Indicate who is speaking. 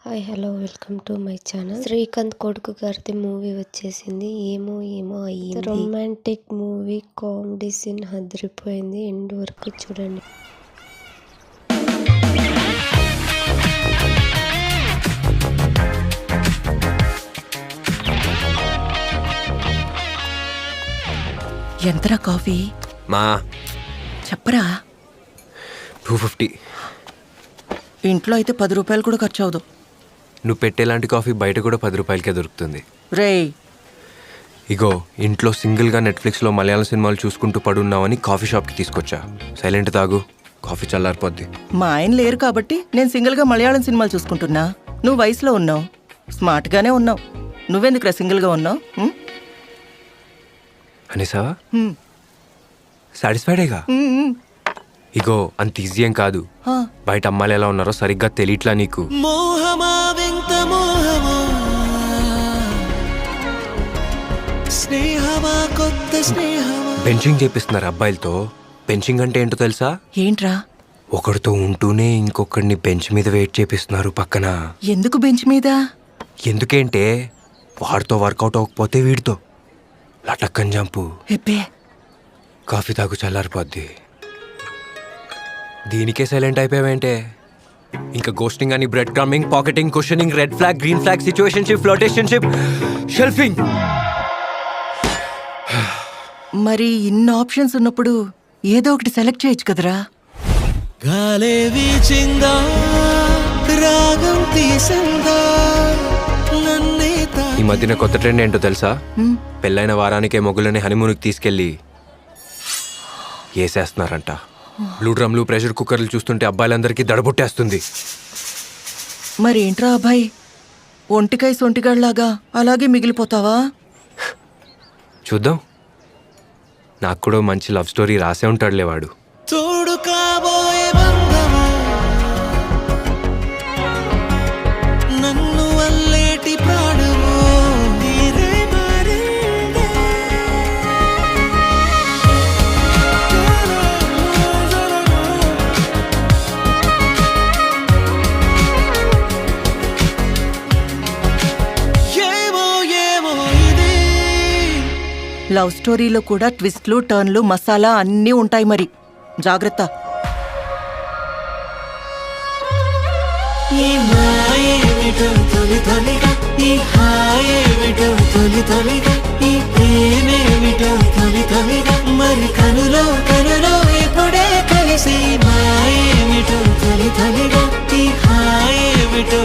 Speaker 1: Hi hello welcome to my channel. Srikanth కొడుకు గారిది movie వచ్చేసింది. ఏమో ఏమో అయ్యింది. రొమాంటిక్ మూవీ, కామెడీ సీన్ అదిరిపోయింది. ఎండ్ వరకు చూడండి.
Speaker 2: ఎంతరా కాఫీ?
Speaker 3: మా
Speaker 2: చెప్పరా.
Speaker 3: 250.
Speaker 2: ఇంట్లో అయితే 10 రూపాయలు కూడా ఖర్చు అవదు.
Speaker 3: నువ్వు పెట్టేలాంటి కాఫీ బయట కూడా 10 రూపాయలకే దొరుకుతుంది.
Speaker 2: రేయ్,
Speaker 3: ఇగో ఇంట్లో సింగిల్గా నెట్ఫ్లిక్స్లో మలయాళం సినిమాలు చూసుకుంటూ పడున్నావని కాఫీ షాప్కి తీసుకొచ్చా. సైలెంట్ తాగు, కాఫీ చల్లారిపోద్ది.
Speaker 2: మా ఆయన లేరు కాబట్టి నేను సింగిల్గా మలయాళం సినిమాలు చూసుకుంటున్నా. నువ్వు వయసులో ఉన్నావు, స్మార్ట్గానే ఉన్నావు. నువ్వెందుకురా సింగిల్గా ఉన్నావు?
Speaker 3: అనేసావా? సాటిస్ఫైడేగా? ఇగో అంత ఈజీ ఏం కాదు. బయట అమ్మాయిలు ఎలా ఉన్నారో సరిగ్గా తెలియట్లా నీకు. బెంచింగ్ చేపిస్తున్నారు అబ్బాయిలతో. బెంచింగ్ అంటే ఏంటో తెలుసా?
Speaker 2: ఏంట్రా?
Speaker 3: ఒకడితో ఉంటూనే ఇంకొకడిని బెంచ్ మీద వెయిట్ చేపిస్తున్నారు పక్కన.
Speaker 2: ఎందుకు బెంచ్ మీద?
Speaker 3: ఎందుకేంటే వాడితో వర్కౌట్ అవ్వకపోతే వీడితో లటక్కని జంపు. కాఫీ తాగు, చల్లారిపోద్ది. దీనికే సైలెంట్ అయిపోయావేంటే? ఇంకా గోస్టింగ్ అని, breadcrumbing, pocketing, questioning, red flag, green flag, situationship, flotationship, shelfing.
Speaker 2: మరి ఇన్ని ఆప్షన్స్ ఉన్నప్పుడు ఏదో ఒకటి సెలెక్ట్ చేయొచ్చు కదరా.
Speaker 3: ఈ మధ్యన కొత్త ట్రెండ్ ఏంటో తెలుసా? పెళ్ళైన వారానికే మొగులని హనీమూన్కి తీసుకెళ్ళి వేసేస్తున్నారంట. బ్లూ డ్రమ్లు, ప్రెషర్ కుక్కర్లు చూస్తుంటే అబ్బాయిలందరికీ దడబుట్టేస్తుంది.
Speaker 2: మరి ఏంట్రా అబ్బాయి, ఒంటికాయ సొంటిగాళ్ళలాగా అలాగే మిగిలిపోతావా?
Speaker 3: చూద్దాం. నాకు కూడా మంచి లవ్ స్టోరీ రాసే ఉంటాడులే వాడు.
Speaker 2: లవ్ స్టోరీలో కూడా ట్విస్ట్లు, టర్న్లు, మసాలా అన్నీ ఉంటాయి. మరి జాగ్రత్త.
Speaker 4: మరి కనులో కనులో ఎప్పుడే కలిసి మాయేమిటో తొలి తొలిగా ఈ హాయేమిటో.